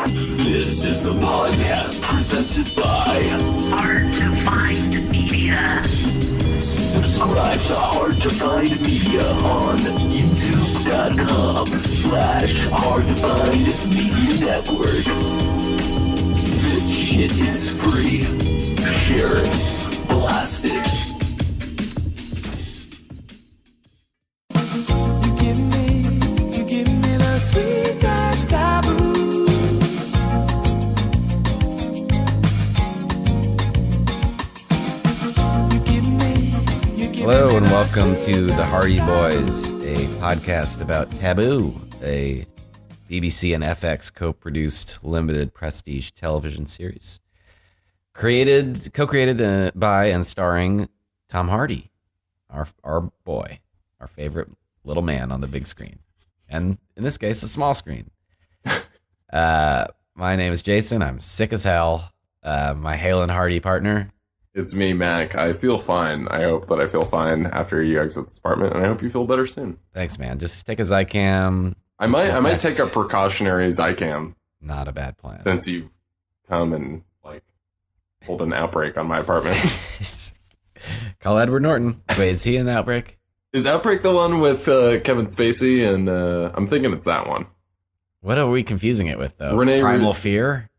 This is a podcast presented by Hard to Find Media. Subscribe to Hard to Find Media on youtube.com/Hard to Find Media Network. This shit is free. Share it. Blast it. You give me the sweetest taboo. Hello and welcome to The Hardy Boys, a podcast about Taboo, a BBC and FX co-produced limited prestige television series. Co-created by and starring Tom Hardy, our boy, our favorite little man on the big screen. And in this case, a small screen. My name is Jason. I'm sick as hell. My Hale and Hardy partner. It's me, Mac. I feel fine. I hope that I feel fine after you exit this apartment, and I hope you feel better soon. Thanks, man. Just take a Zycam. I might take a precautionary Zycam. Not a bad plan. Since you've come and hold an outbreak on my apartment. Call Edward Norton. Wait, is he in the Outbreak? Is Outbreak the one with Kevin Spacey? And I'm thinking it's that one. What are we confusing it with, though? Renee Primal Fear?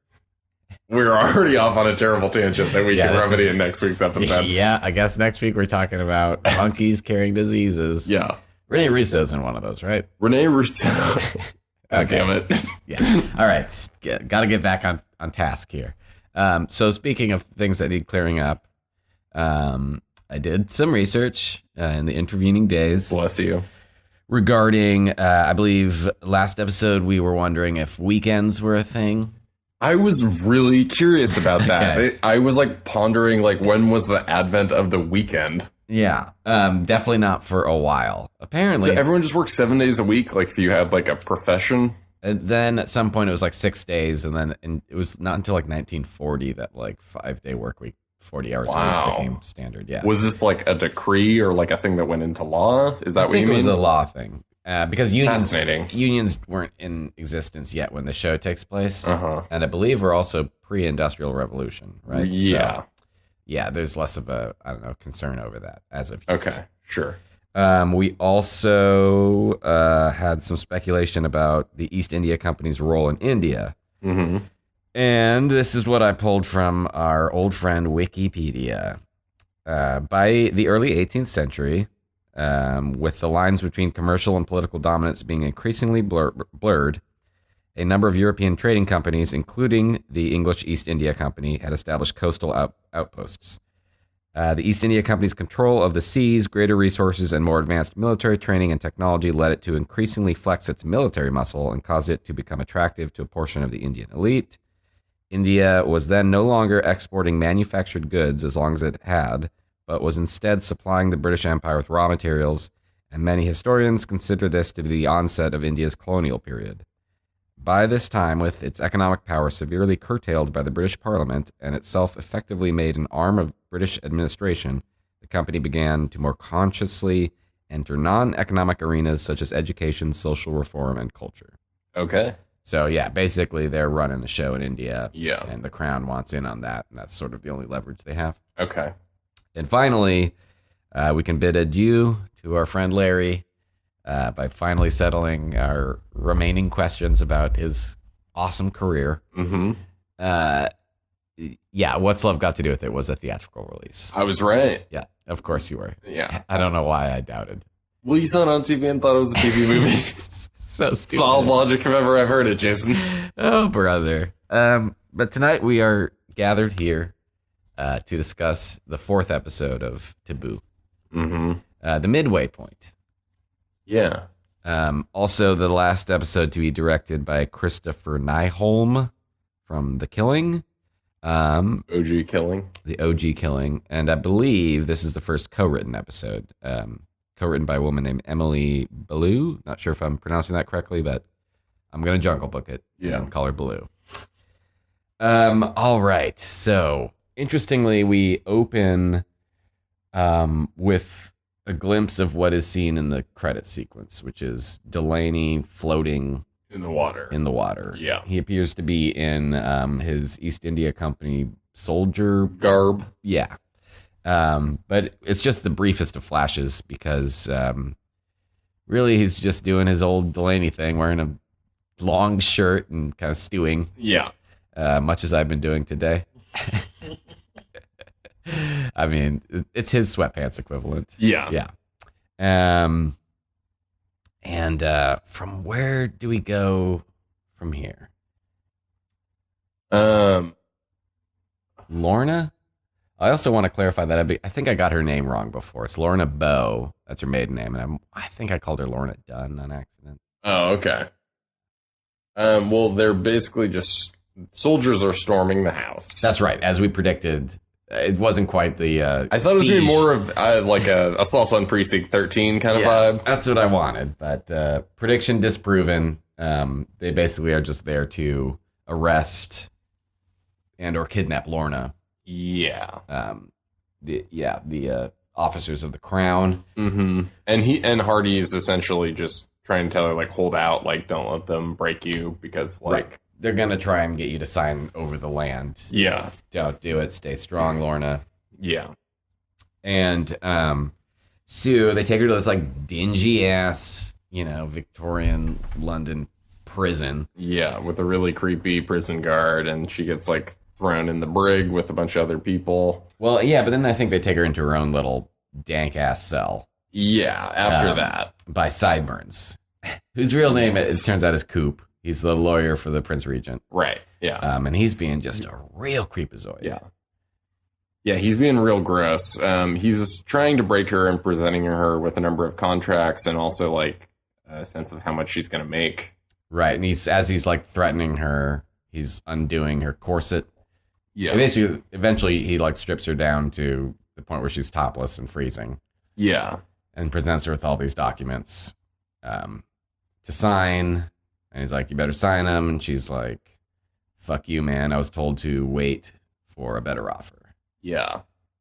We're already off on a terrible tangent that we can remedy in next week's episode. Yeah, I guess next week we're talking about monkeys carrying diseases. Yeah. Rene Russo's in one of those, right? Rene Russo. God damn it. Yeah. All right. Got to get back on task here. So speaking of things that need clearing up, I did some research in the intervening days. Bless you. Regarding, I believe, last episode we were wondering if weekends were a thing. I was really curious about that. Okay. I was pondering when was the advent of the weekend? Yeah, definitely not for a while. Apparently, So everyone just works 7 days a week, if you had a profession? and then at some point it was 6 days, and then it was not until 1940 that 5-day work week, 40 hours a Wow. week became standard. Yeah, Was this a decree or a thing that went into law? Is that I what think you it was mean? a law thing because Fascinating. unions weren't in existence yet when the show takes place, Uh-huh. and I believe we're also pre-industrial revolution, right? Yeah. So, yeah, there's less of a concern over that as of yet. Okay, sure. We also had some speculation about the East India Company's role in India. Mm-hmm. And this is what I pulled from our old friend Wikipedia. By the early 18th century, with the lines between commercial and political dominance being increasingly blurred, a number of European trading companies, including the English East India Company, had established coastal outposts. The East India Company's control of the seas, greater resources, and more advanced military training and technology led it to increasingly flex its military muscle and caused it to become attractive to a portion of the Indian elite. India was then no longer exporting manufactured goods as long as it had, but was instead supplying the British Empire with raw materials, and many historians consider this to be the onset of India's colonial period. By this time, with its economic power severely curtailed by the British Parliament and itself effectively made an arm of British administration, the company began to more consciously enter non-economic arenas such as education, social reform, and culture. Okay. So, yeah, basically they're running the show in India, Yeah. and the crown wants in on that, and that's sort of the only leverage they have. Okay. And finally, we can bid adieu to our friend Larry by finally settling our remaining questions about his awesome career. Mm-hmm. Yeah, What's Love Got to Do with It was a theatrical release. I was right. Yeah, of course you were. Yeah. I don't know why I doubted. Well, you saw it on TV and thought it was a TV movie. So stupid. Solid logic if ever I've heard it, Jason. Oh, brother. But tonight we are gathered here to discuss the 4th episode of Taboo, Mm-hmm. the midway point. Yeah. Also, the last episode to be directed by Christopher Nyholm from The Killing. OG killing. The OG Killing. And I believe this is the first co-written episode. Co-written by a woman named Emily Ballou. Not sure if I'm pronouncing that correctly, but I'm going to Jungle Book it. Yeah. And call her Ballou. All right. So, interestingly, we open with a glimpse of what is seen in the credit sequence, which is Delaney floating In the water. In the water. Yeah. He appears to be in his East India Company soldier garb. Yeah. But it's just the briefest of flashes because really he's just doing his old Delaney thing, wearing a long shirt and kind of stewing. Yeah. Much as I've been doing today. I mean, it's his sweatpants equivalent. Yeah. Yeah. And from where do we go from here? Lorna? I also want to clarify that I think I got her name wrong before. It's Lorna Bow. That's her maiden name. And I think I called her Lorna Dunn on accident. Oh, okay. Well, they're basically just soldiers are storming the house. That's right. As we predicted, it wasn't quite the I thought it was going to be more of like a Assault on Precinct 13 kind of vibe. That's what I wanted. But prediction disproven. They basically are just there to arrest and or kidnap Lorna. Yeah. The officers of the crown. Mm-hmm. And Hardy's essentially just trying to tell her, like, hold out, like, don't let them break you because, like... Right. They're going to try and get you to sign over the land. Yeah. Don't do it. Stay strong, Lorna. Yeah. And so they take her to this, like, dingy-ass, Victorian London prison. Yeah, with a really creepy prison guard, and she gets, like, thrown in the brig with a bunch of other people. Well, yeah, but then I think they take her into her own little dank-ass cell. Yeah, after that. By Sideburns, whose real name, it turns out, is Coop. He's the lawyer for the Prince Regent. Right, yeah. And he's being just a real creepazoid. Yeah. Yeah, he's being real gross. He's just trying to break her and presenting her with a number of contracts and also, like, a sense of how much she's going to make. Right, and as he's, like, threatening her, he's undoing her corset. Yeah. And basically, eventually, he, like, strips her down to the point where she's topless and freezing. Yeah. And presents her with all these documents to sign. And he's like, you better sign them. And she's like, fuck you, man. I was told to wait for a better offer. Yeah.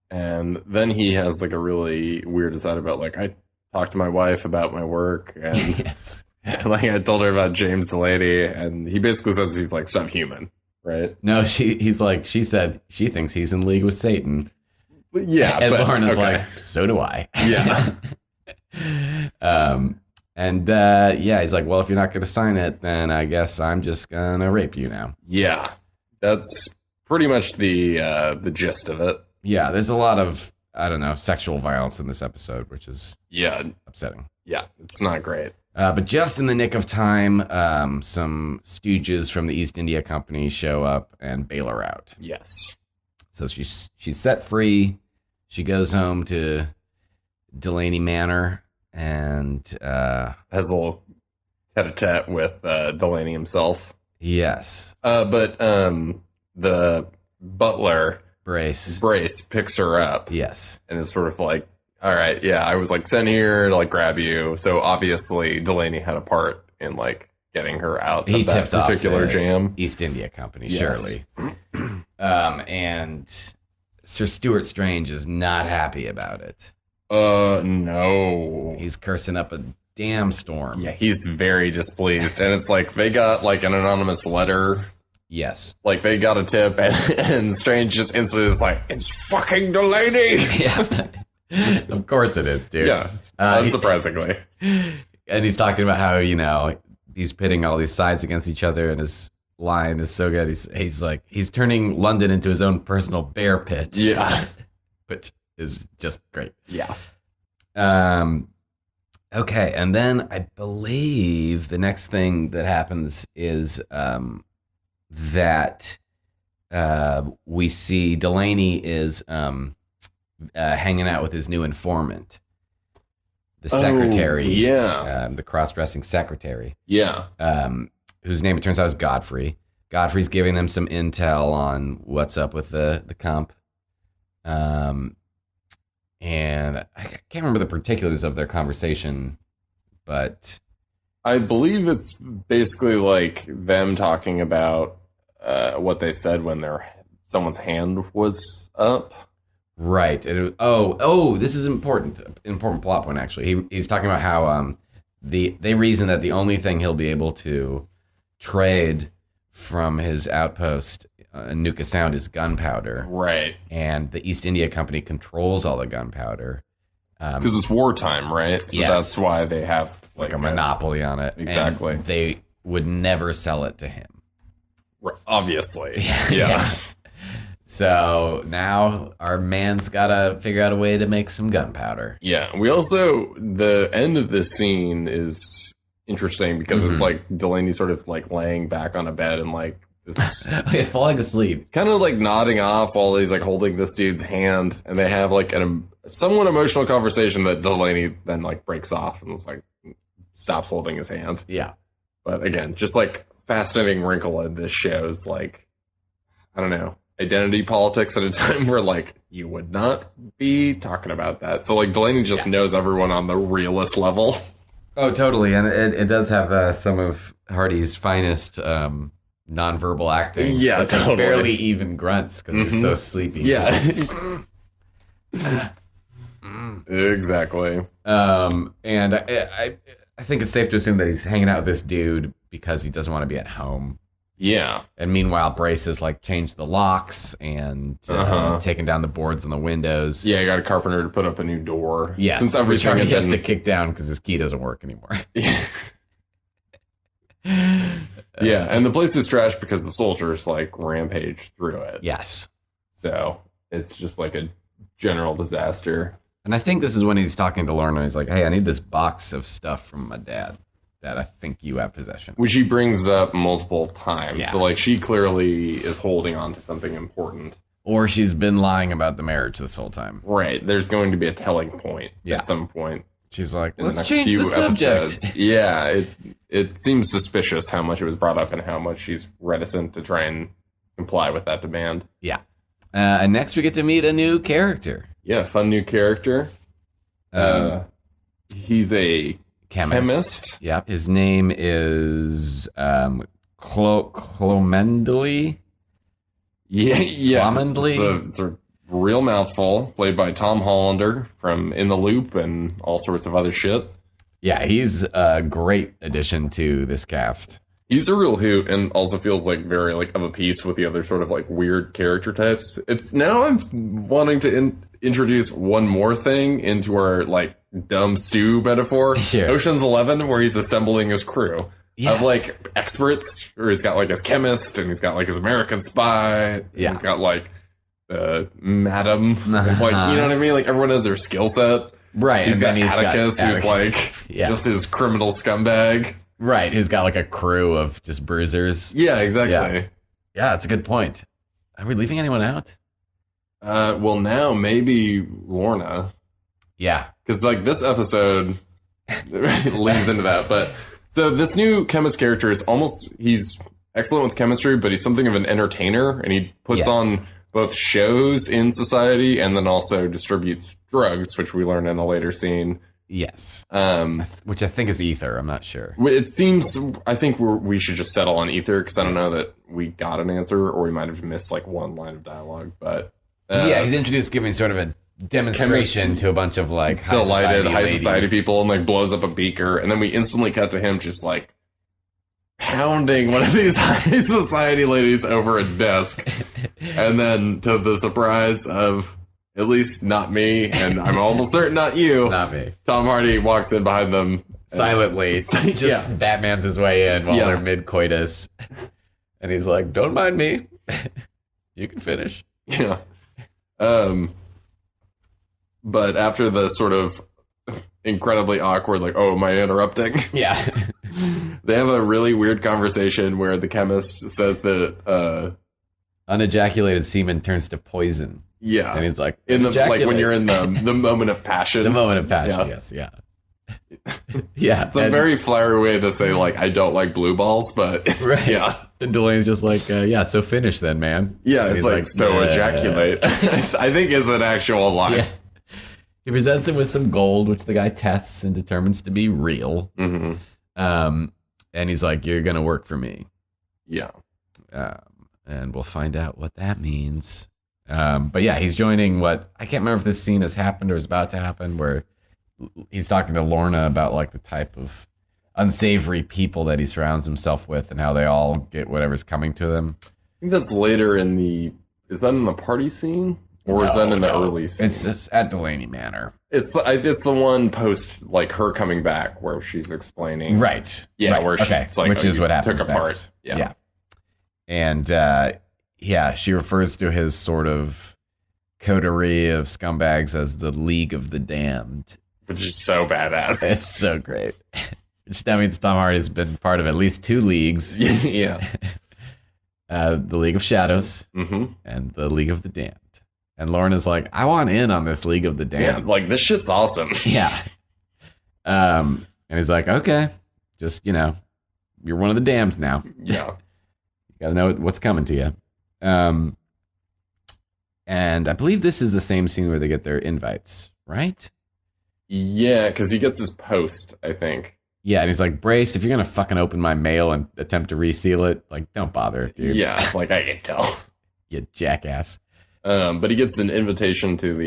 And then he has, like, a really weird aside about, like, I talked to my wife about my work. And, Yes. and, like, I told her about James Delaney. And he basically says he's, like, subhuman, right? No, he's like, she said she thinks he's in league with Satan. Yeah. And but, Lauren is okay. like, so do I. Yeah. He's like, well, if you're not going to sign it, then I guess I'm just going to rape you now. Yeah. That's pretty much the gist of it. Yeah, there's a lot of, I don't know, sexual violence in this episode, which is upsetting. Yeah, it's not great. But just in the nick of time, some stooges from the East India Company show up and bail her out. Yes. So she's set free. She goes home to Delaney Manor and has a little tete-a-tete with Delaney himself. Yes. But the butler Brace picks her up. Yes. And is sort of like, all right, yeah, I was like sent here to like grab you. So obviously Delaney had a part in like getting her out He of that tipped particular off the jam. East India Company, Yes. surely. And Sir Stuart Strange is not happy about it. No. He's cursing up a damn storm. Yeah, he's very displeased. And it's like they got like an anonymous letter. Yes. Like they got a tip and Strange just instantly is like, it's fucking Delaney. Yeah. Of course it is, dude. Yeah, unsurprisingly. And he's talking about how, he's pitting all these sides against each other, and his line is so good. He's like, he's turning London into his own personal bear pit. Yeah. Which is just great. Yeah. Okay, and then I believe the next thing that happens is that we see Delaney is hanging out with his new informant, the secretary. The cross-dressing secretary. Yeah. Whose name it turns out is Godfrey. Godfrey's giving them some intel on what's up with the comp. And I can't remember the particulars of their conversation, but I believe it's basically like them talking about what they said when someone's hand was up. Right. And this is important plot point, actually. He's talking about how they reason that the only thing he'll be able to trade from his outpost, Nuka Sound, is gunpowder. Right. And the East India Company controls all the gunpowder. Because it's wartime, right? So yes. That's why they have like a monopoly on it. Exactly. And they would never sell it to him. Obviously. Yeah. So now our man's got to figure out a way to make some gunpowder. Yeah. We also, the end of this scene is interesting because it's like Delaney sort of like laying back on a bed and like this falling asleep, kind of like nodding off while he's like holding this dude's hand, and they have like a somewhat emotional conversation that Delaney then like breaks off and was like stops holding his hand. Yeah. But again, just like fascinating wrinkle in this show's like, I don't know, identity politics at a time where like you would not be talking about that. So like Delaney just knows everyone on the realist level. Oh, totally. And it does have some of Hardy's finest nonverbal acting. Yeah, but totally. Barely even grunts because he's so sleepy. Yeah. Exactly. And I think it's safe to assume that he's hanging out with this dude because he doesn't want to be at home. Yeah. And meanwhile, Brace has like changed the locks and taken down the boards on the windows. Yeah, you got a carpenter to put up a new door. Yes, Since which everything he has to kick down because his key doesn't work anymore. Yeah, and the place is trashed because the soldiers like rampage through it. Yes. So it's just like a general disaster. And I think this is when he's talking to Lorna. He's like, hey, I need this box of stuff from my dad that I think you have possession of. Which he brings up multiple times. Yeah. So like she clearly is holding on to something important. Or she's been lying about the marriage this whole time. Right. There's going to be a telling point at some point. She's like, in let's the next change few the subject. episodes. Yeah, it seems suspicious how much it was brought up and how much she's reticent to try and comply with that demand. Yeah. And next we get to meet a new character. Yeah, fun new character. He's a chemist. Yep. His name is Clomendley. Yeah. Clomendley? It's a real mouthful, played by Tom Hollander from In the Loop and all sorts of other shit. Yeah, he's a great addition to this cast. He's a real hoot and also feels like very like of a piece with the other sort of like weird character types. It's now I'm wanting to introduce one more thing into our like dumb stew metaphor. Sure. Ocean's 11, where he's assembling his crew Yes. of like experts, or he's got like his chemist and he's got like his American spy. And he's got like madam. Like, you know what I mean? Like everyone has their skill set. Right. He's got and Atticus, who's like just his criminal scumbag. Right. Who's got like a crew of just bruisers. Yeah, exactly. Yeah, that's a good point. Are we leaving anyone out? Well, now maybe Lorna. Yeah. Because like this episode leans into that. But so this new chemist character is he's excellent with chemistry, but he's something of an entertainer, and he puts on both shows in society and then also distributes drugs, which we learn in a later scene. Yes. Which I think is ether. I'm not sure. It seems, I think we should just settle on ether, because I don't know that we got an answer, or we might have missed like one line of dialogue. But he's introduced giving sort of a demonstration to a bunch of like high society people, and like blows up a beaker, and then we instantly cut to him just like pounding one of these high society ladies over a desk. And then, to the surprise of at least not me, and I'm almost certain not you, not me, Tom Hardy walks in behind them silently. Just Batman's his way in while they're mid coitus, and he's like, "Don't mind me, you can finish." Yeah. But after the sort of incredibly awkward, like, "Oh, am I interrupting?" Yeah. They have a really weird conversation where the chemist says that unejaculated semen turns to poison. Yeah. And he's like, like when you're in the moment of passion. The moment of passion, yes, yeah. Yeah. It's a very flowery way to say, like, I don't like blue balls, but right. Yeah. And Delaney's just like, so finish then, man. Yeah, it's like, so ejaculate. I think is an actual line. Yeah. He presents him with some gold, which the guy tests and determines to be real. Mm-hmm. And he's like, you're going to work for me. Yeah. And we'll find out what that means. But yeah, he's joining what, I can't remember if this scene has happened or is about to happen, where he's talking to Lorna about like the type of unsavory people that he surrounds himself with and how they all get whatever's coming to them. I think that's later in the... Is that in the party scene? Or is that in the early scene? It's at Delaney Manor. It's the one post, like, her coming back where she's explaining. Right. Yeah, right. where it's like, which is what happens took apart. next. Yeah. And, she refers to his sort of coterie of scumbags as the League of the Damned. Which is so badass. It's so great. That means Tom Hardy's been part of at least 2 leagues. Yeah. The League of Shadows and the League of the Damned. And Lauren is like, I want in on this League of the Damned. Yeah, like, this shit's awesome. Yeah. And he's like, okay, just, you're one of the damned now. Yeah. You got to know what's coming to you. And I believe this is the same scene where they get their invites, right? Yeah, because he gets his post, I think. Yeah, and he's like, Brace, if you're going to fucking open my mail and attempt to reseal it, like, don't bother, dude. Yeah, like, I can tell. You jackass. But he gets an invitation to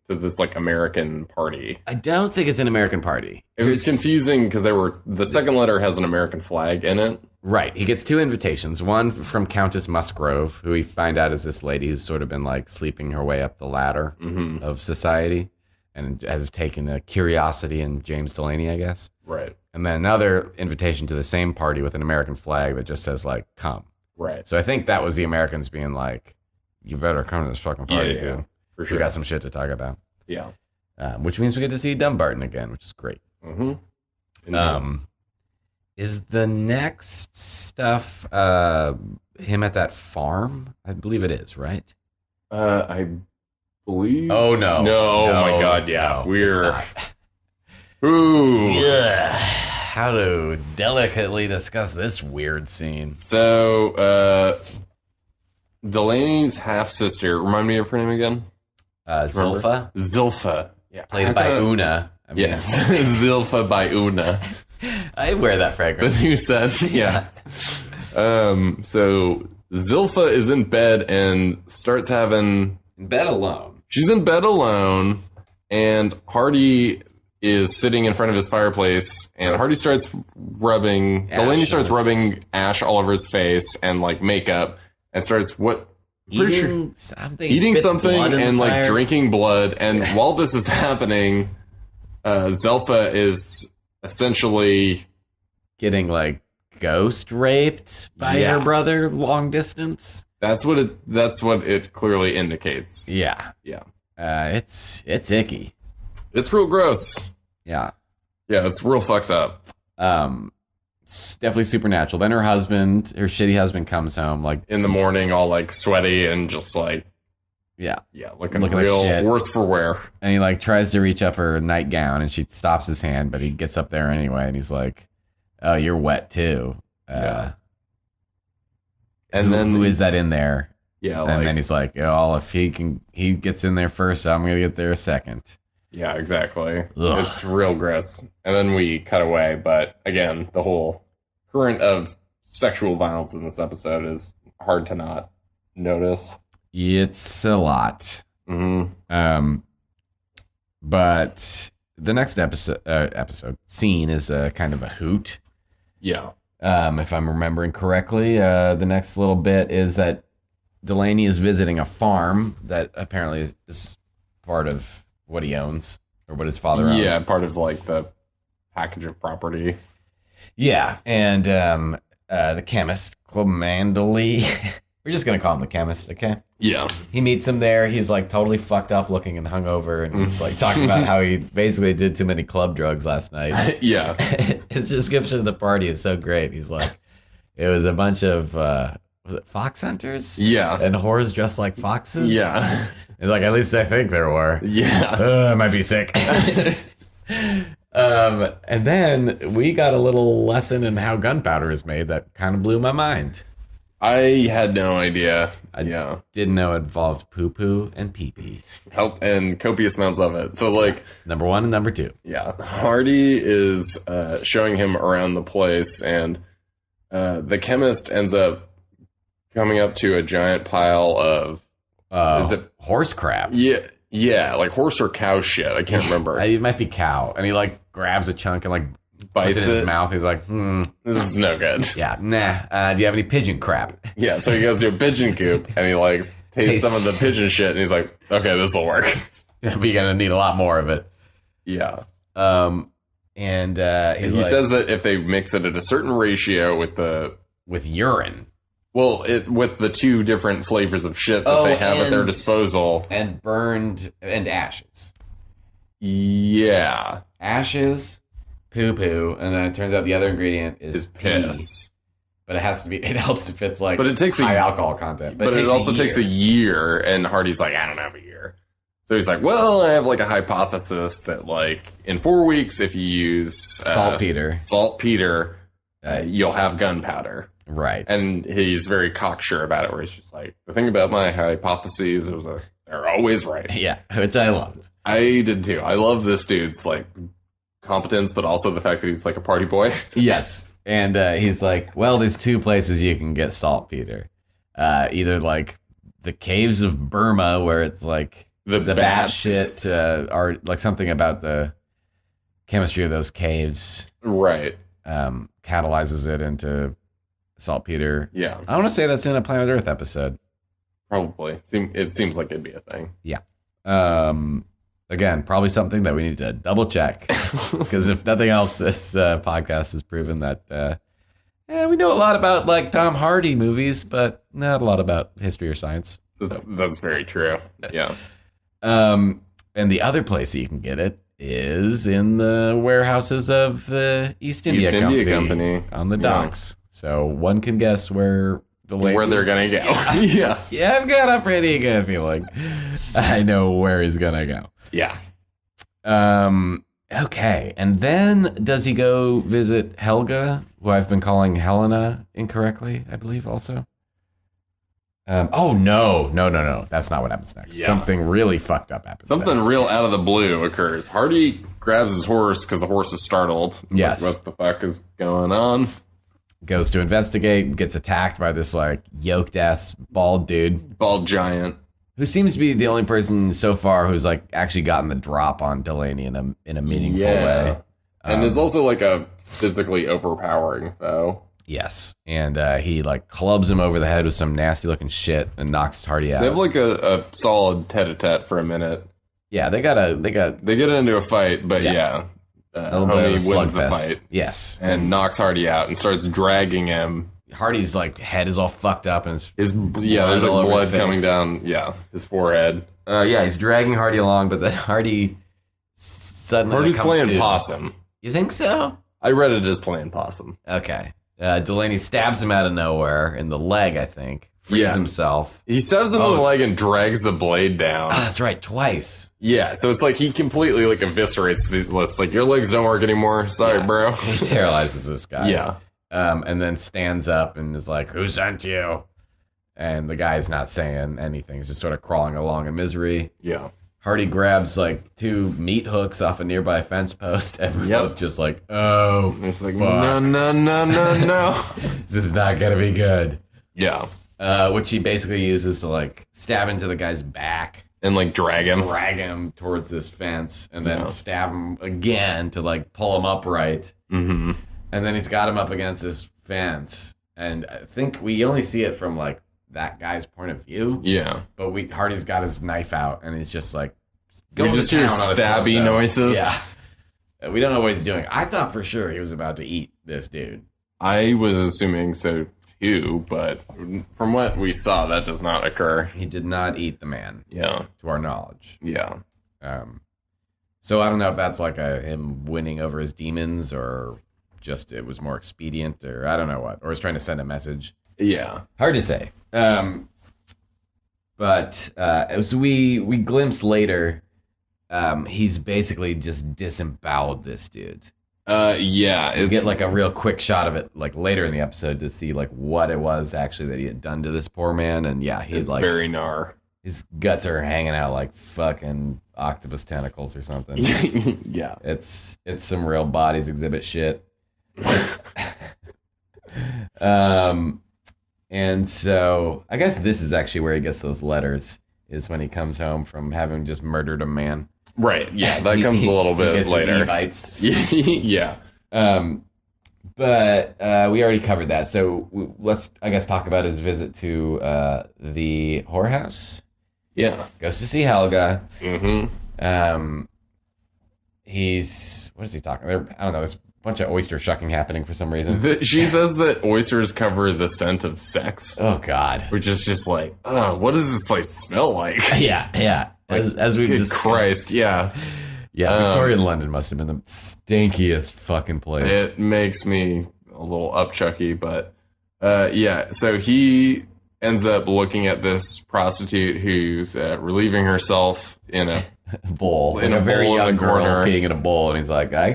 this American party. I don't think it's an American party. It was confusing because the second letter has an American flag in it. Right. He gets 2 invitations. One from Countess Musgrove, who we find out is this lady who's sort of been like sleeping her way up the ladder of society and has taken a curiosity in James Delaney, I guess. Right. And then another invitation to the same party with an American flag that just says like, come. Right. So I think that was the Americans being like, you better come to this fucking party, dude. For sure. We got some shit to talk about. Yeah. Which means we get to see Dumbarton again, which is great. Is the next stuff him at that farm? I believe it is, right? I believe. Oh no! Oh my God! Yeah, we're. Ooh. Yeah. How to delicately discuss this weird scene? So, Delaney's half sister. Remind me of her name again. Zilpha. Zilpha. Yeah. Played by Una. Zilpha by Una. I wear that fragrance. The new scent. Yeah. So Zilpha is in bed and starts having. In bed alone. She's in bed alone, and Hardy is sitting in front of his fireplace, and Hardy starts rubbing. Delaney starts rubbing ash all over his face and like makeup. And starts eating something, and like drinking blood. And while this is happening, Zelfa is essentially getting like ghost raped by her brother long distance. That's what it clearly indicates. Yeah. It's icky. It's real gross. Yeah. Yeah, it's real fucked up. It's definitely supernatural. Then her shitty husband comes home like in the morning, all like sweaty and just like looking real like shit. Worse for wear. And he like tries to reach up her nightgown, and she stops his hand, but he gets up there anyway, and he's like, "Oh, you're wet too." And then who is that in there? Yeah, and then he's like, "Oh, if he gets in there first, I'm gonna get there second." Yeah, exactly. Ugh. It's real gross. And then we cut away, but again, the whole current of sexual violence in this episode is hard to not notice. It's a lot. But the next episode scene is a kind of a hoot. Yeah. If I'm remembering correctly, the next little bit is that Delaney is visiting a farm that apparently is part of what he owns or what his father owns. Yeah, part of like the package of property. Yeah, and the chemist, Clemandely, we're just going to call him the chemist, okay? Yeah. He meets him there. He's like totally fucked up looking and hungover, and he's like talking about how he basically did too many club drugs last night. Yeah. His description of the party is so great. He's like, it was a bunch of, was it fox hunters? Yeah. And whores dressed like foxes? Yeah. He's like, at least I think there were. Yeah. I might be sick. And then we got a little lesson in how gunpowder is made that kind of blew my mind. I had no idea. I didn't know it involved poo-poo and pee-pee. And copious amounts of it. So, like... Number 1 and number 2. Yeah. Hardy is showing him around the place, and the chemist ends up coming up to a giant pile of... is it horse crap? Yeah, like horse or cow shit. I can't remember. It might be cow. And he, like, grabs a chunk and, like, bites Puts it in his it. mouth. He's like, This is no good. yeah, nah. Do you have any pigeon crap? Yeah, so he goes to a pigeon coop and he like tastes some of the pigeon shit and he's like, okay, this will work. Yeah, but you're gonna need a lot more of it. Yeah. And He like, says that if they mix it at a certain ratio with urine with the two different flavors of shit that they have at their disposal. and burned and ashes. Yeah. Ashes, poo, and then it turns out the other ingredient is Piss. pee. But it has to be. It helps if it's like But it takes high alcohol content. But it also takes a year, and Hardy's like, I don't have a year. So he's like, well, I have like a hypothesis that like in 4 weeks, if you use saltpeter, you'll have gunpowder. right? And he's very cocksure about it, where he's just like, the thing about my hypotheses is they're always right. yeah, which I loved. I did too. I love this dude's like competence, but also the fact that he's like a party boy. Yes, and he's like, well, there's two places you can get saltpeter. Either like the caves of Burma, where it's like the bad bats. shit, are like something about the chemistry of those caves Right. catalyzes it into saltpeter. Yeah, I want to say that's in a Planet Earth episode. probably. It seems like it'd be a thing. Again, probably something that we need to double check, because if nothing else, this podcast has proven that we know a lot about like Tom Hardy movies, but not a lot about history or science. That's very true. Yeah. And the other place you can get it is in the warehouses of the East India Company on the docks. So one can guess where the Where they're gonna go. Yeah. Yeah, I've got a pretty good feeling. I know where he's gonna go. Yeah. Okay. And then does he go visit Helga, who I've been calling Helena incorrectly, I believe also? No. That's not what happens next. Yeah. Something really fucked up happens Something next. real out of the blue occurs. Hardy grabs his horse because the horse is startled. He's Yes. like, what the fuck is going on? Goes to investigate, gets attacked by this like yoked ass bald dude Bald giant. who seems to be the only person so far who's like actually gotten the drop on Delaney in a meaningful way. And is also like a physically overpowering foe. Yes, and he like clubs him over the head with some nasty looking shit and knocks Hardy out. They have like a solid tete-a-tete for a minute. Yeah, they get into a fight, but yeah. a little bit of a Homie wins the slugfest. fight Yes, and knocks Hardy out and starts dragging him. Hardy's like head is all fucked up and There's like all over blood his face. coming down. Yeah, his forehead. He's dragging Hardy along, but then Hardy suddenly Hardy's comes playing to. possum. You think so? I read it as playing possum. Okay. Delaney stabs him out of nowhere in the leg, I think. Frees Yeah. himself. He stabs him in the leg and drags the blade down. Oh, that's right, twice. Yeah, so it's like he completely like eviscerates the. It's like your legs don't work anymore. Sorry, bro. He paralyzes this guy. Yeah. And then stands up and is like, "Who sent you?" And the guy's not saying anything. He's just sort of crawling along in misery. Yeah. Hardy grabs like two meat hooks off a nearby fence post, and we're Yep. both just like, "Oh, It's like fuck. no. This is not gonna be good." Yeah, Which he basically uses to like stab into the guy's back, and like drag him. drag him towards this fence, and then Yeah. stab him again to like pull him upright. Mm-hmm. And then he's got him up against this fence, and I think we only see it from like that guy's point of view. Yeah, But Hardy's got his knife out, and he's just like we going just to hear town on his stabby torso. noises. Yeah, we don't know what he's doing. I thought for sure he was about to eat this dude. I was assuming so too, but from what we saw, that does not occur. He did not eat the man, Yeah, to our knowledge. yeah. So I don't know if that's like him winning over his demons, or just it was more expedient, or I don't know what, or he's trying to send a message. Yeah. Hard to say. But as we glimpse later, he's basically just disemboweled this dude. Yeah. We It's get like a real quick shot of it like later in the episode to see like what it was actually that he had done to this poor man. And yeah, he had it's like very gnar. his guts are hanging out like fucking octopus tentacles or something. Yeah. It's some real bodies exhibit shit. And so I guess this is actually where he gets those letters, is when he comes home from having just murdered a man. Right. Yeah. That comes a little He bit gets his later. Evites. Yeah. But we already covered that. So let's, I guess, talk about his visit to the whorehouse. Yeah. Goes to see Helga. Mm-hmm. He's, what is he talking about? I don't know. There's a bunch of oyster shucking happening for some reason. She says that oysters cover the scent of sex. Oh, God. Which is just like, oh, what does this place smell like? Yeah. As we've Good just Christ, yeah. Yeah, Victorian London must have been the stinkiest fucking place. It makes me a little upchucky, but yeah. So he ends up looking at this prostitute who's relieving herself in a bowl. in a a very bowl in young the girl corner. peeing in a bowl, and he's like, I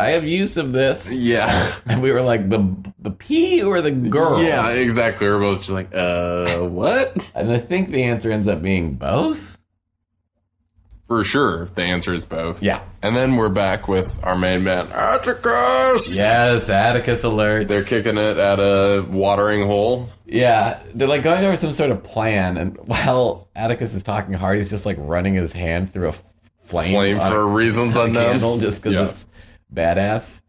have use of this. Yeah. And we were like, the pee or the girl? Yeah, exactly. We're both just like, what? And I think the answer ends up being both. For sure, the answer is both. Yeah. And then we're back with our main man, Atticus. Yes, Atticus alert. They're kicking it at a watering hole. Yeah, they're like going over some sort of plan, and while Atticus is talking, Hardy's just like running his hand through a flame on for reasons a unknown. candle just because it's badass.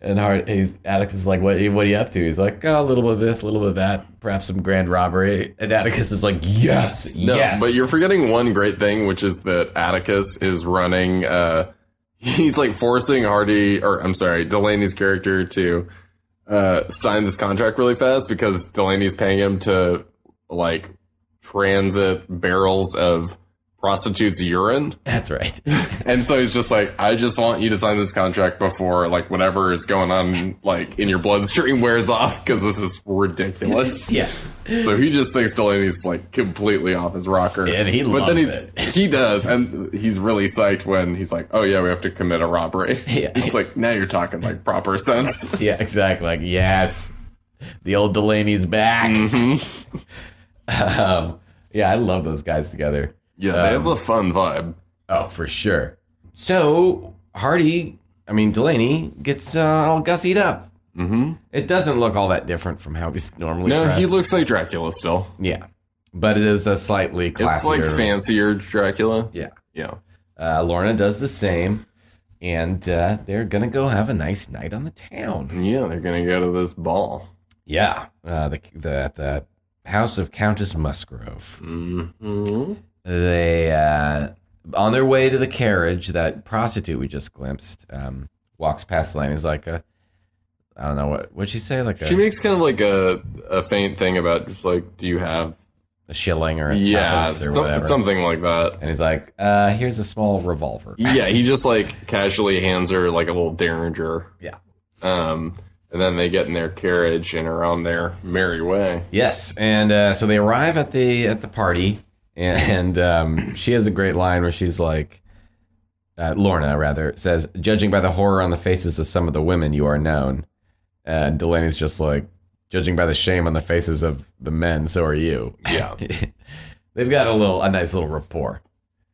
And Atticus is like, what are you up to? He's like, oh, a little bit of this, a little bit of that, perhaps some grand robbery. And Atticus is like, yes. But you're forgetting one great thing, which is that Atticus is running, he's like forcing Delaney's character to sign this contract really fast because Delaney's paying him to like transit barrels of prostitutes' urine. That's right. And so he's just like, I just want you to sign this contract before like whatever is going on like in your bloodstream wears off because this is ridiculous. Yeah. So he just thinks Delaney's like completely off his rocker. And he loves it. He does, and he's really psyched when he's like, oh yeah, we have to commit a robbery. Yeah. It's like, now you're talking like proper sense. Yeah, exactly. Like, yes, the old Delaney's back. Mm-hmm. Yeah, I love those guys together. Yeah, they have a fun vibe. Oh, for sure. So Delaney gets all gussied up. Mm-hmm. It doesn't look all that different from how he's normally No, dressed. he looks like Dracula still. Yeah, but it is a slightly classier. It's like fancier Dracula. Yeah. Yeah. Lorna does the same, and they're gonna go have a nice night on the town. Yeah, they're gonna go to this ball. Yeah, the house of Countess Musgrove. Mm-hmm. They on their way to the carriage, that prostitute we just glimpsed walks past the lane. He's like, I don't know what'd she say? Like She makes kind of like a faint thing about just like, do you have a shilling or a tuppence or whatever, something like that. And he's like, here's a small revolver. Yeah, he just like casually hands her like a little derringer. Yeah. And then they get in their carriage and are on their merry way. Yes, and so they arrive at the party, and she has a great line where she's like, Lorna rather says, "Judging by the horror on the faces of some of the women, you are known." And Delaney's just like, "Judging by the shame on the faces of the men, so are you." Yeah. They've got a nice little rapport.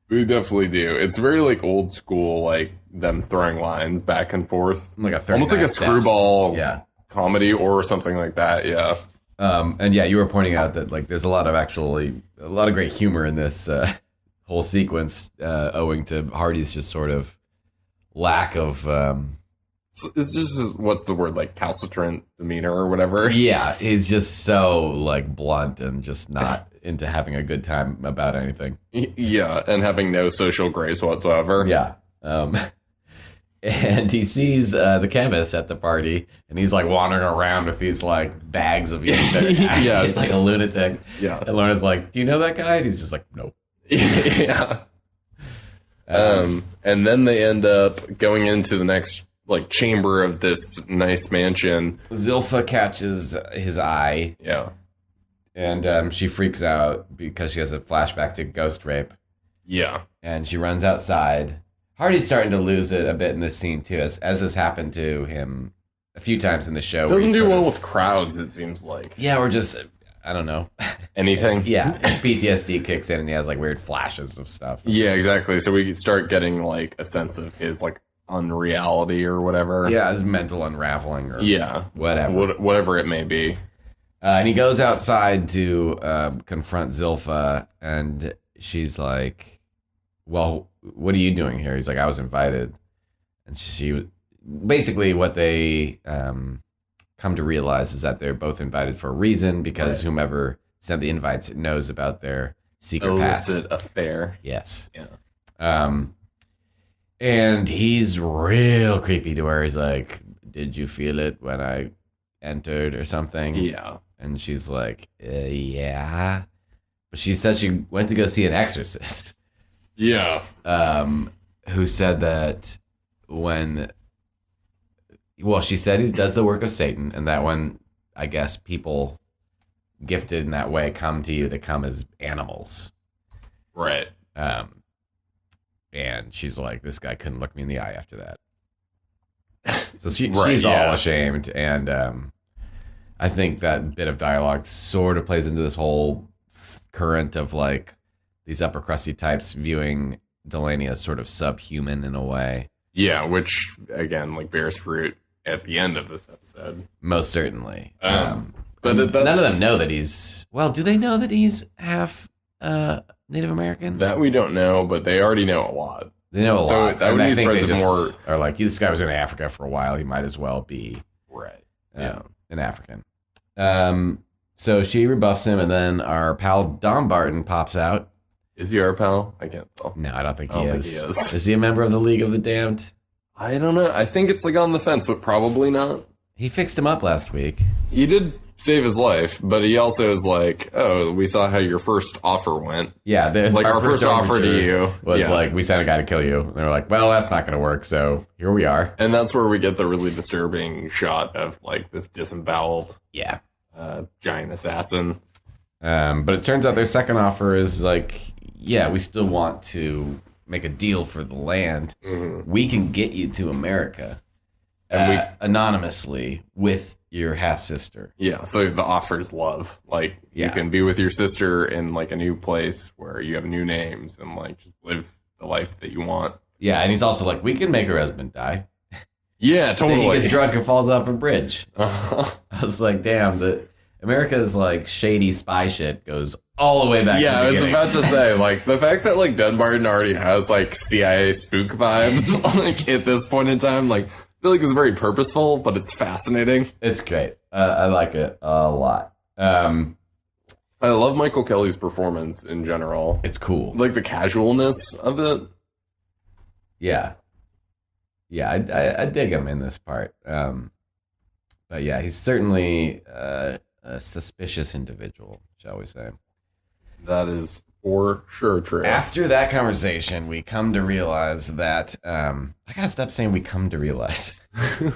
We definitely do. It's very like old school, like them throwing lines back and forth. Like a almost like a 39 steps. screwball Yeah. comedy or something like that. Yeah. And yeah, you were pointing out that like there's a lot of great humor in this whole sequence, owing to Hardy's just sort of lack of It's just, what's the word, like calcitrant demeanor or whatever. yeah, he's just so like blunt and just not into having a good time about anything. Yeah, and having no social grace whatsoever. Yeah. And he sees the chemist at the party, and he's like wandering around with these like bags of Yeah. like a lunatic. Yeah. And Lorna's like, "Do you know that guy?" And he's just like, "Nope." Yeah. And then they end up going into the next like chamber of this nice mansion. Zilpha catches his eye, Yeah. and she freaks out because she has a flashback to ghost rape, Yeah. and she runs outside. Hardy's starting to lose it a bit in this scene too, as has happened to him a few times in the show. where Doesn't he's do sort well of- with crowds, it seems like. Yeah, or just, I don't know. Anything? Yeah, his PTSD kicks in and he has like weird flashes of stuff. Yeah, exactly. So we start getting like a sense of his like unreality or whatever. Yeah, his mental unraveling or Yeah. whatever. Whatever it may be. And he goes outside to confront Zilpha, and she's like, "Well, what are you doing here?" He's like, "I was invited." And she basically what they come to realize is that they're both invited for a reason because whomever sent the invites knows about their secret past. Illicit affair. Yes. Yeah. And he's real creepy to where he's like, did you feel it when I entered or something? Yeah. And she's like, yeah. But she said she went to go see an exorcist. Yeah. Who said that she said he does the work of Satan, and that when, I guess, people gifted in that way come to you, they come as animals. Right. And she's like, this guy couldn't look me in the eye after that. So she's all ashamed, and I think that bit of dialogue sort of plays into this whole current of like these upper crusty types viewing Delaney as sort of subhuman in a way. Yeah, which again, like bears fruit at the end of this episode. Most certainly. But none of them know that he's. Well, do they know that he's half Native American? That we don't know, but they already know a lot. They know a lot. So I would be surprised if more are like, this guy was in Africa for a while. He might as well be an African. So she rebuffs him, and then our pal Don Barton pops out. Is he our pal? I can't tell. No, I don't think he I don't is. think he is. Is he a member of the League of the Damned? I don't know. I think it's like on the fence, but probably not. He fixed him up last week. He did save his life, but he also is like, oh, we saw how your first offer went. Yeah, like our first offer to you was like, we sent a guy to kill you. And they were like, well, that's not going to work. So here we are. And that's where we get the really disturbing shot of like this disemboweled, giant assassin. But it turns out their second offer is like, yeah, we still want to make a deal for the land. Mm-hmm. We can get you to America anonymously with your half sister. Yeah, so the offer is love. Like you can be with your sister in like a new place where you have new names and like just live the life that you want. Yeah, and he's also like, we can make her husband die. Yeah, totally. So he gets drunk and falls off a bridge. I was like, damn, America's like shady spy shit goes all the way back. Yeah, to the beginning. I was about to say, like, the fact that like Dunbarton already has like CIA spook vibes, like at this point in time, like, I feel like it's very purposeful, but it's fascinating. It's great. I like it a lot. I love Michael Kelly's performance in general. It's cool, like the casualness of it. Yeah, I dig him in this part. But yeah, he's certainly a suspicious individual, shall we say. That is for sure true. After that conversation, we come to realize that... I gotta stop saying we come to realize.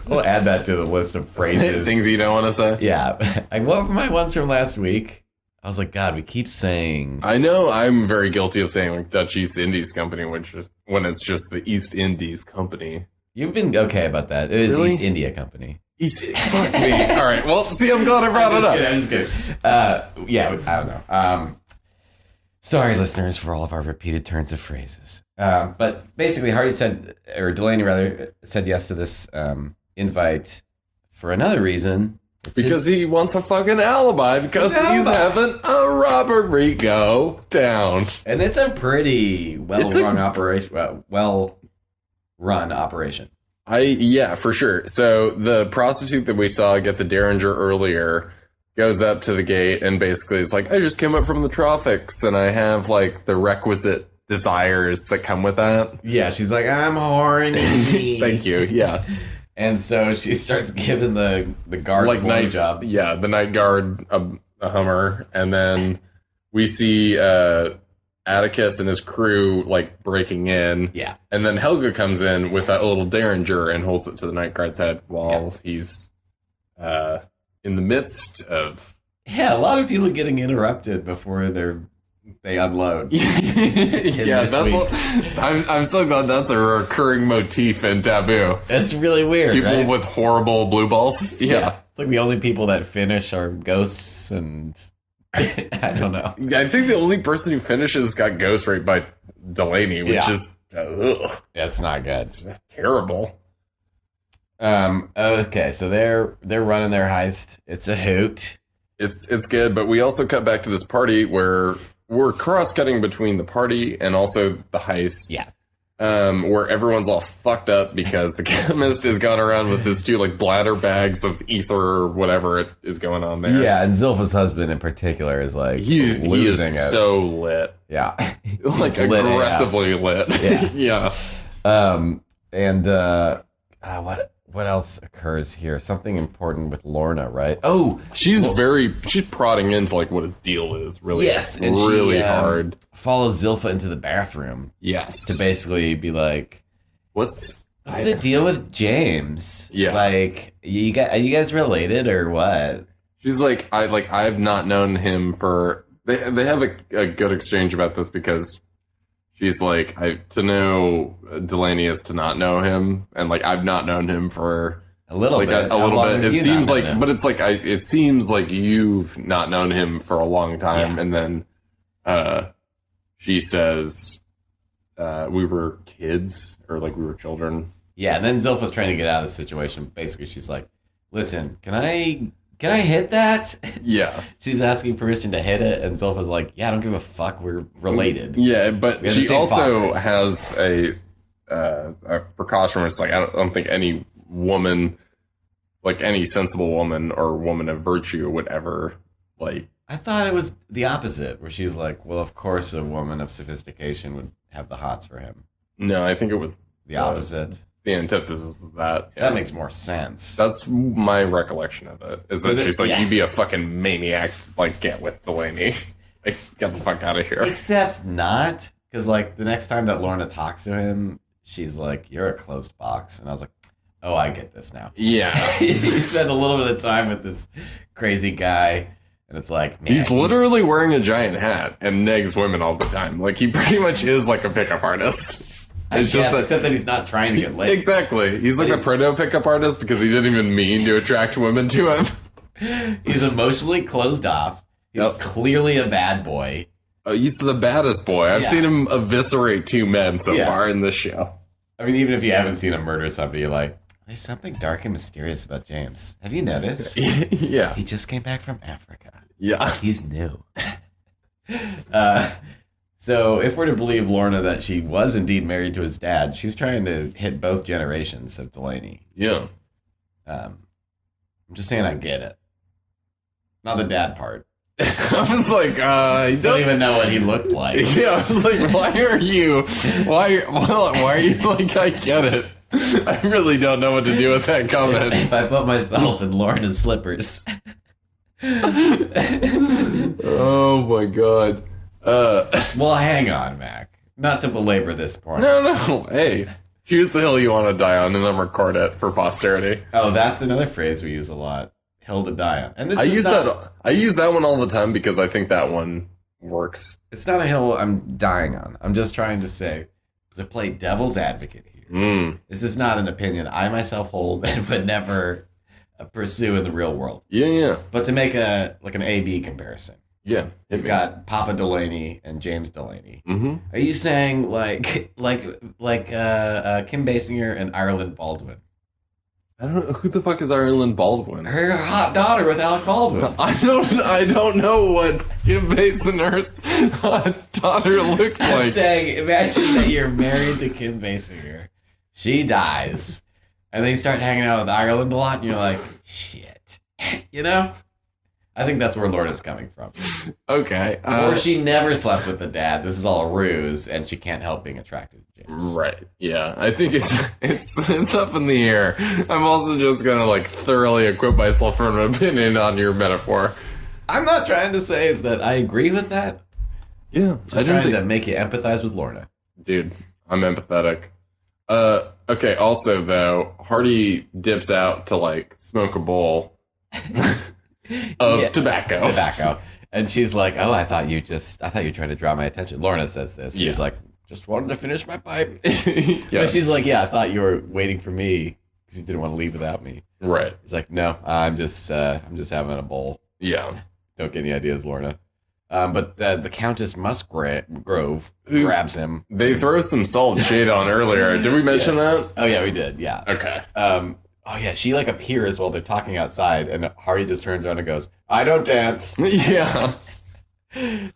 We'll add that to the list of phrases. Things you don't want to say? Yeah. What were my ones from last week? I was like, God, we keep saying... I know I'm very guilty of saying like Dutch East Indies Company, which is when it's just the East Indies Company. You've been okay about that. It is really? East India Company. Fuck me. All right. Well, see, I'm glad I brought it up. I'm just kidding. Yeah, I don't know. Sorry, listeners, for all of our repeated turns of phrases. But basically, Hardy said, or Delaney rather, said yes to this invite for another reason. Because he wants a fucking alibi because he's having a robbery go down. And it's a pretty well-run operation. Yeah, for sure. So the prostitute that we saw get the Derringer earlier goes up to the gate and basically is like, I just came up from the tropics and I have like the requisite desires that come with that. Yeah, she's like, I'm horny. Thank you. Yeah. And so she starts giving the guard like night job. Yeah, the night guard a Hummer, and then we see Atticus and his crew like breaking in. Yeah, and then Helga comes in with that little Derringer and holds it to the night guard's head while he's in the midst of a lot of people getting interrupted before they unload. Yeah, I'm so glad that's a recurring motif in Taboo. That's really weird. People right? with horrible blue balls. Yeah. It's like the only people that finish are ghosts, and I don't know. I think the only person who finishes got ghost raped by Delaney, which is That's not good. It's terrible. Okay, so they're running their heist. It's a hoot. It's good, but we also cut back to this party where we're cross-cutting between the party and also the heist. Yeah. where everyone's all fucked up because the chemist has gone around with his 2 like bladder bags of ether or whatever is going on there. Yeah, and Zilpha's husband in particular is like he losing is it. so lit. Yeah. Like He's lit aggressively lit. Yeah. Yeah. And what else occurs here? Something important with Lorna, right? Oh, She's prodding into like what his deal is, really. yes, and really she, hard. Follows Zilpha into the bathroom Yes. to basically be like, What's "What's the deal with James? Yeah. Like, are you guys related or what?" She's like, I've not known him for. They have a good exchange about this because she's like, to know Delaney is to not know him, and like I've not known him for A little like bit. a little bit. It seems like, him? but it's like it seems like you've not known him for a long time, Yeah. and then she says we were kids or like we were children. Yeah, and then Zilpha's trying to get out of the situation. Basically, she's like, "Listen, can I hit that?" Yeah. She's asking permission to hit it, and Zilpha's like, "Yeah, I don't give a fuck. We're related." Yeah, but We have the she same also father. has a precaution where it's like, I don't think any woman, like any sensible woman or woman of virtue would ever, like, I thought it was the opposite, where she's like, "Well, of course, a woman of sophistication would have the hots for him." no, I think it was The opposite. the antithesis of that. Yeah. That makes more sense. That's my recollection of it, is that But she's like, yeah. you'd be a fucking maniac, like, get with Delaney. Like, get the fuck out of here. Except not, because like the next time that Lorna talks to him, she's like, "You're a closed box," and I was like, "Oh, I get this now." Yeah. You spend a little bit of time with this crazy guy, and it's like, man, He's literally wearing a giant hat and negs women all the time. Like, he pretty much is like a pickup artist. It's just that, except that he's not trying to get laid. exactly. He's like the proto pickup artist because he didn't even mean to attract women to him. He's emotionally closed off. He's Yep. clearly a bad boy. Oh, he's the baddest boy. I've Yeah. seen him eviscerate 2 men so Yeah. far in this show. I mean, even if you haven't seen him murder somebody, you're like, there's something dark and mysterious about James. Have you noticed? Yeah. He just came back from Africa. Yeah. He's new. So if we're to believe Lorna that she was indeed married to his dad, she's trying to hit both generations of Delaney. Yeah. I'm just saying I get it. Not the dad part. I was like, I don't even know what he looked like. Yeah, I was like, why are you like, I get it. I really don't know what to do with that comment. If I put myself in Lorna's slippers. Oh my god. Well, hang on, Mac. Not to belabor this point. No. Hey, choose the hill you want to die on and then record it for posterity. Oh, that's another phrase we use a lot. Hill to die on. And this I is use not, I use that one all the time because I think that one works. It's not a hill I'm dying on. I'm just trying to say, to play devil's advocate here. This is not an opinion I myself hold and would never pursue in the real world. Yeah. But to make an A-B comparison. Yeah. You've got Papa Delaney and James Delaney. Mm-hmm. Are you saying like Kim Basinger and Ireland Baldwin? I don't know who the fuck is Ireland Baldwin. Her hot daughter with Alec Baldwin. I don't know what Kim Basinger's daughter looks I'm like. saying, imagine that you're married to Kim Basinger. She dies. And then you start hanging out with Ireland a lot, and you're like, shit. You know? I think that's where Lorna's coming from. Okay. Or she never slept with the dad. This is all a ruse, and she can't help being attracted to James. Right. Yeah. I think it's up in the air. I'm also just gonna like thoroughly equip myself for an opinion on your metaphor. I'm not trying to say that I agree with that. Yeah. Just trying to make you empathize with Lorna. Dude, I'm empathetic. Okay. Also, though, Hardy dips out to like smoke a bowl of tobacco. And she's like, "Oh, I thought you were trying to draw my attention." Lorna says this. Yeah. He's like, "Just wanted to finish my pipe." Yeah. But she's like, "Yeah, I thought you were waiting for me because you didn't want to leave without me." Right. He's like, "No, I'm just having a bowl. Yeah. Don't get any ideas, Lorna." But the Countess Musgrove grabs him. They throw some salt shade on earlier. Did we mention that? Oh yeah, we did. Yeah. Okay. Oh yeah, she like appears while they're talking outside, and Hardy just turns around and goes, "I don't dance." Yeah.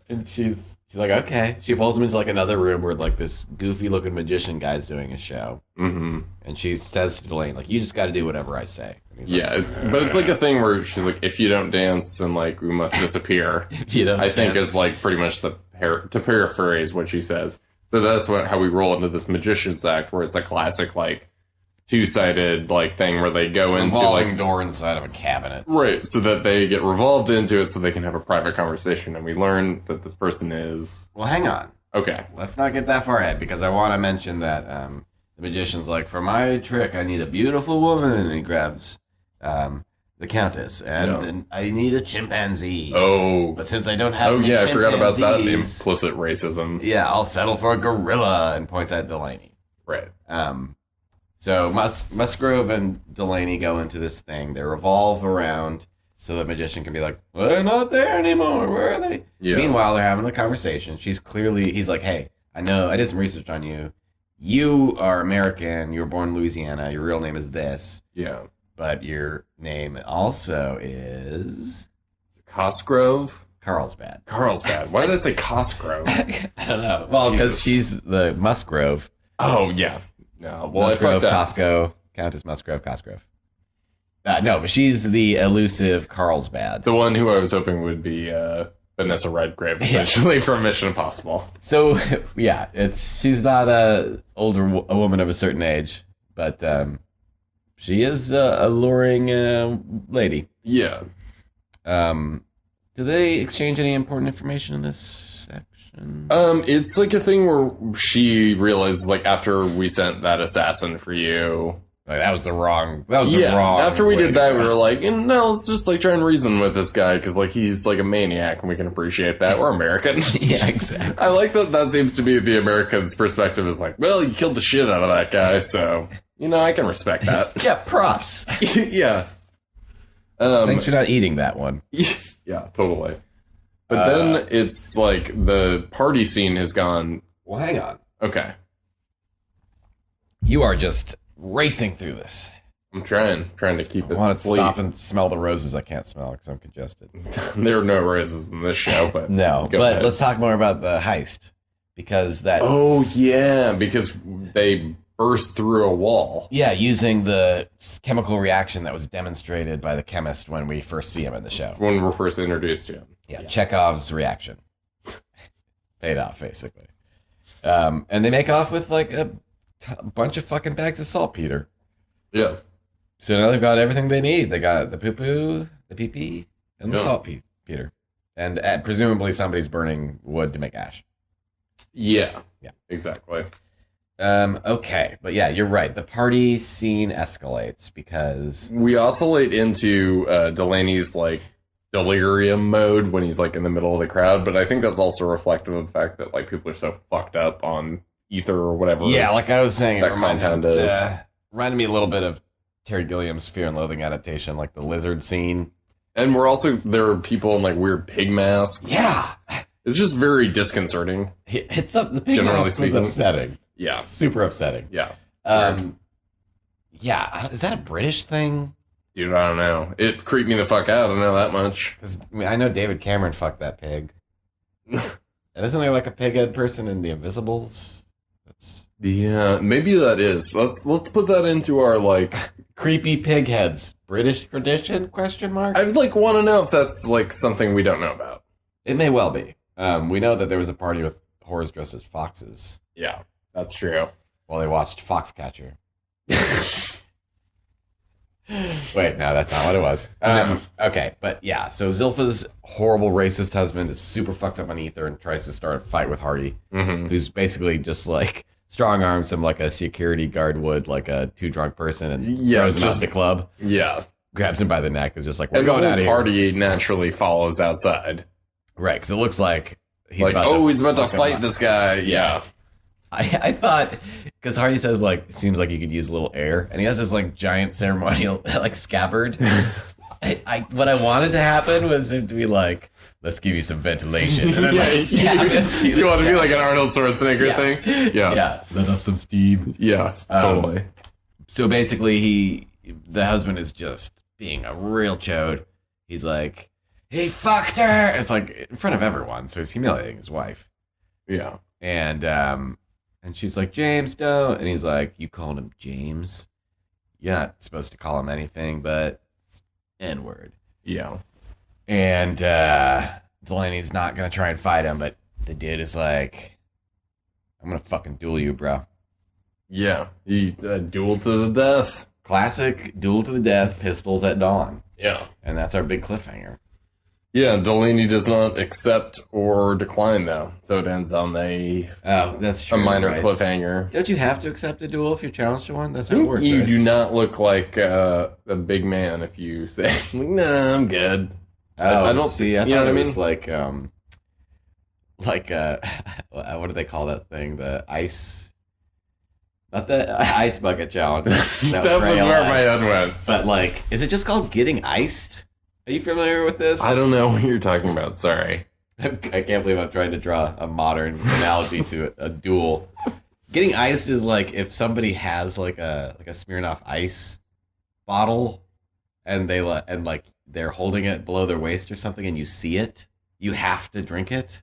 And she's like, okay. She pulls him into like another room where like this goofy looking magician guy's doing a show. Mm-hmm. And she says to Delaney, like, you just got to do whatever I say. Yeah, but it's like a thing where she's like, if you don't dance, then like we must disappear. If you don't I think dance. is like pretty much to paraphrase what she says. So that's how we roll into this magician's act, where it's a classic like two-sided like thing where they go into revolving like door inside of a cabinet. right, so that they get revolved into it, so they can have a private conversation, and we learn that this person is Well, hang on. okay. Let's not get that far ahead because I want to mention that the magician's like, for my trick, I need a beautiful woman, and he grabs the countess, and I need a chimpanzee. Oh, But since I don't have any I forgot about that chimpanzees, implicit racism. yeah, I'll settle for a gorilla, and points at Delaney. Right. So Musgrove and Delaney go into this thing. They revolve around so the magician can be like, well, they're not there anymore. Where are they? Yeah. Meanwhile, they're having a conversation. He's like, hey, I know, I did some research on you. You are American. You were born in Louisiana. Your real name is this. Yeah. But your name also is Cosgrove? Carlsbad. Carlsbad. Why did I say Cosgrove? I don't know. Well, because she's the Musgrove. Oh, yeah. No, well, Musgrove, I fucked up. Costco. Countess Musgrove, Cosgrove. No, but she's the elusive Carlsbad. The one who I was hoping would be Vanessa Redgrave, essentially, from Mission Impossible. So, yeah, she's not a woman of a certain age, but she is a alluring lady. Yeah. Do they exchange any important information in this section? It's like a thing where she realizes, like, after we sent that assassin for you. Like, that was the wrong. After we way did to that, go. we were like, no, let's just like try and reason with this guy because like he's like a maniac and we can appreciate that. We're American. Yeah, exactly. I like that seems to be the American's perspective is like, well, you killed the shit out of that guy, so I can respect that. Yeah, props. Yeah. Thanks for not eating that one. Yeah, totally. But then it's like the party scene has gone. Well, hang on. Okay. You are just racing through this. I'm trying to keep it. I want to fleet. stop and smell the roses I can't smell because I'm congested. There are no roses in this show, but No, go but ahead. let's talk more about the heist because that. Oh yeah, because they burst through a wall. Yeah, using the chemical reaction that was demonstrated by the chemist when we first see him in the show. When we're first introduced to him. Yeah, Chekhov's reaction. Paid off, basically. And they make off with like a bunch of fucking bags of saltpeter. Yeah. So now they've got everything they need. They got the poo-poo, the pee-pee, and the saltpeter. And presumably somebody's burning wood to make ash. Yeah. Yeah. Exactly. Okay, but yeah, you're right. The party scene escalates because We oscillate into Delaney's like delirium mode when he's like in the middle of the crowd, but I think that's also reflective of the fact that like people are so fucked up on ether or whatever. yeah, like I was saying, that compound is. reminded me a little bit of Terry Gilliam's Fear and Loathing adaptation, like the lizard scene. And there are people in like weird pig masks. Yeah, It's just very disconcerting. it's up. The pig Generally mask was speaking. upsetting. Yeah. Super upsetting. Yeah. Yeah, is that a British thing? Dude, I don't know. It creeped me the fuck out. I know that much. Because I know David Cameron fucked that pig. And isn't there like a pig-head person in The Invisibles? That's Yeah, maybe that is. Let's put that into our like. creepy pig heads. British tradition? Question mark. I would like want to know if that's like something we don't know about. It may well be. We know that there was a party with whores dressed as foxes Yeah, that's true. while they watched Foxcatcher. Wait, no, that's not what it was. Okay, but yeah, so Zilpha's horrible racist husband is super fucked up on ether and tries to start a fight with Hardy, who's basically just like strong arms him like a security guard would, like a too drunk person, and throws him out the club. Yeah, Grabs him by the neck, is just like, we're and the going whole out of here. party naturally follows outside. Right, because it looks like he's Like, about he's about to fuck him fight up. this guy. Yeah. I thought, because Hardy says, like, it seems like you could use a little air, and he has this, like, giant ceremonial, like, scabbard. What I wanted to happen was him to be like, let's give you some ventilation. And then, like, stab him through You the want to be like an chest. Arnold Schwarzenegger thing? Yeah. Yeah, let off some steam. Yeah, totally. So basically, the husband is just being a real chode. He's like, he fucked her. It's like in front of everyone, so he's humiliating his wife. Yeah. And she's like, James, don't. And he's like, you called him James? You're not supposed to call him anything but N-word. Yeah. And Delaney's not going to try and fight him, but the dude is like, I'm going to fucking duel you, bro. Yeah. He duel to the death. Classic duel to the death, pistols at dawn. Yeah. And that's our big cliffhanger. Yeah, Delaney does not accept or decline, though. So it ends on that's true, a minor right? Cliffhanger. Don't you have to accept a duel if you're challenged to one? That's how it works, You right? do not look like a big man if you say, nah, I'm good. Oh, I don't see. I you know thought what it I mean? was like what do they call that thing? The ice, not the ice bucket challenge. That That was real where ice. my head went. But like, is it just called getting iced? Are you familiar with this? I don't know what you're talking about. Sorry. I can't believe I'm trying to draw a modern analogy to a duel. Getting iced is like if somebody has like a Smirnoff Ice bottle, and they're holding it below their waist or something, and you see it, you have to drink it.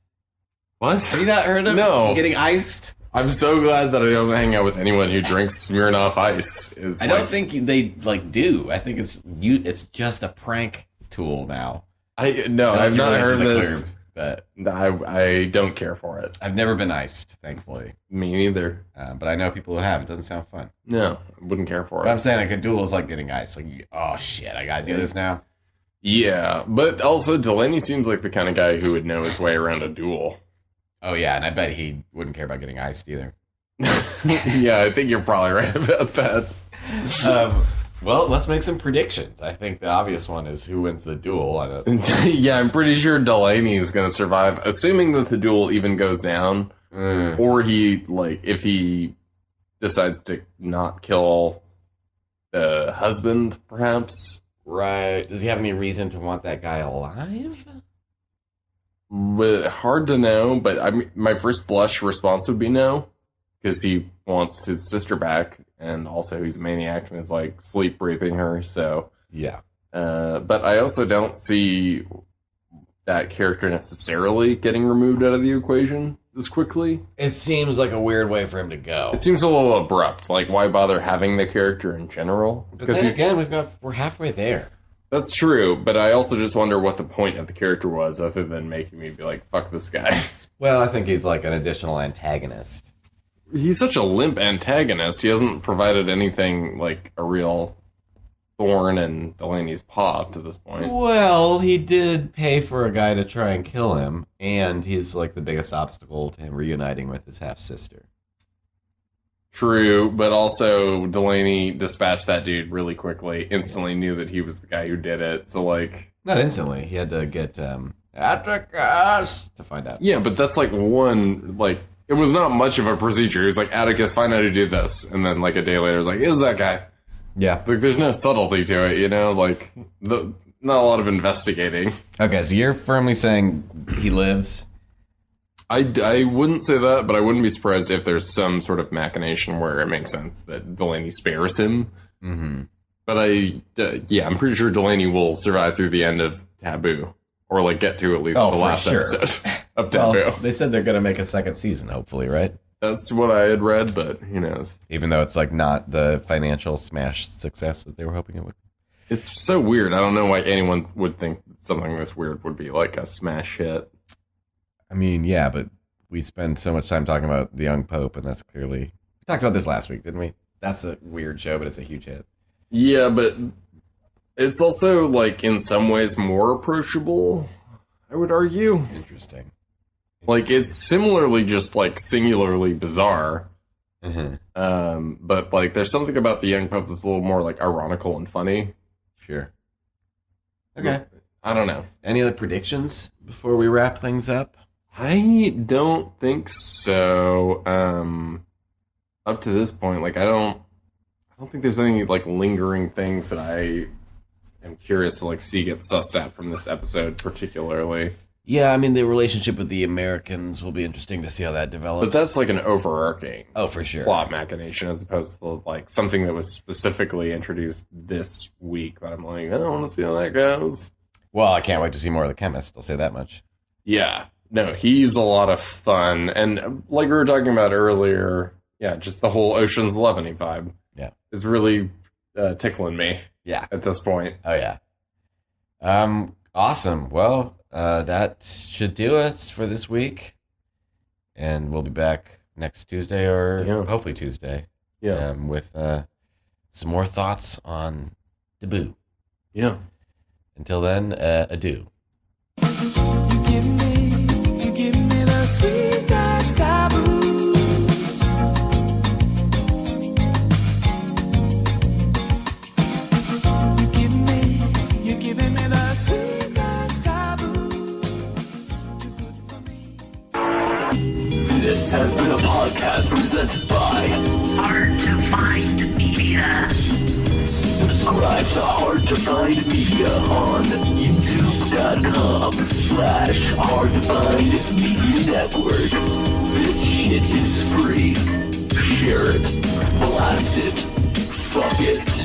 What? Have you not heard of No. getting iced? I'm so glad that I don't hang out with anyone who drinks Smirnoff Ice. I don't think they do. I think it's just a prank tool now. I've Unless not you're heard into of the this. Club, but I don't care for it. I've never been iced, thankfully. Me neither. But I know people who have. It doesn't sound fun. No, I wouldn't care for But I'm it. saying like a duel is like getting iced. Like, oh shit, I gotta do this now. Yeah, but also Delaney seems like the kind of guy who would know his way around a duel. Oh yeah, and I bet he wouldn't care about getting iced either. Yeah, I think you're probably right about that. Well, let's make some predictions. I think the obvious one is who wins the duel. Yeah, I'm pretty sure Delaney is going to survive, assuming that the duel even goes down, or if he decides to not kill the husband, perhaps. Right. Does he have any reason to want that guy alive? But hard to know, but my first blush response would be no, because he wants his sister back, and also he's a maniac and is like sleep raping her. So Yeah. but I also don't see that character necessarily getting removed out of the equation this quickly. It seems like a weird way for him to go. It seems a little abrupt. Like, why bother having the character in general? But then again, we're halfway there. That's true, but I also just wonder what the point of the character was, other than making me be like, fuck this guy. Well, I think he's like an additional antagonist. He's such a limp antagonist. He hasn't provided anything like a real thorn in Delaney's paw up to this point. Well, he did pay for a guy to try and kill him, and he's like the biggest obstacle to him reuniting with his half-sister. True, but also Delaney dispatched that dude really quickly, instantly knew that he was the guy who did it. So, like... Not instantly. He had to get Atticus to find out. Yeah, but that's like one, like... It was not much of a procedure. He was like, Atticus, find out who did this. And then, like, a day later, it was like, it was that guy. Yeah. Like, there's no subtlety to it, you know? Like, not a lot of investigating. Okay, so you're firmly saying he lives? I wouldn't say that, but I wouldn't be surprised if there's some sort of machination where it makes sense that Delaney spares him. Mm-hmm. But I'm pretty sure Delaney will survive through the end of Taboo. Or, like, get to at least the last episode of Taboo. Well, they said they're going to make a second season, hopefully, right? That's what I had read, but who knows? Even though it's, like, not the financial smash success that they were hoping it would. It's so weird. I don't know why anyone would think something this weird would be, like, a smash hit. I mean, yeah, but we spend so much time talking about the young pope, and that's clearly... We talked about this last week, didn't we? That's a weird show, but it's a huge hit. Yeah, but it's also, like, in some ways more approachable, I would argue. Interesting. Like, it's similarly just, like, singularly bizarre. Mm-hmm. But, like, there's something about the young pope that's a little more, like, ironical and funny. Sure. Okay. I don't know. Any other predictions before we wrap things up? I don't think so. Up to this point, like, I don't think there's any, like, lingering things that I am curious to, like, see get sussed at from this episode particularly. Yeah, I mean, the relationship with the Americans will be interesting to see how that develops. But that's, like, an overarching for sure. plot machination as opposed to, like, something that was specifically introduced this week that I'm like, I don't want to see how that goes. Well, I can't wait to see more of The Chemist. I'll say that much. Yeah. No, he's a lot of fun. And like we were talking about earlier, yeah, just the whole Ocean's 11 vibe. Yeah. Is really tickling me. Yeah. At this point. Oh, yeah. Awesome. Well, that should do us for this week. And we'll be back next Tuesday or hopefully Tuesday. Yeah. With some more thoughts on Taboo. Yeah. Until then, adieu. You give me the sweetest taboo. You're giving me the sweetest taboo. Too good for me. This has been a podcast presented by Hard to Find Media. Subscribe to Hard to Find Media on YouTube.com/Hard to Find Media Network. This shit is free. Share it. Blast it. Fuck it.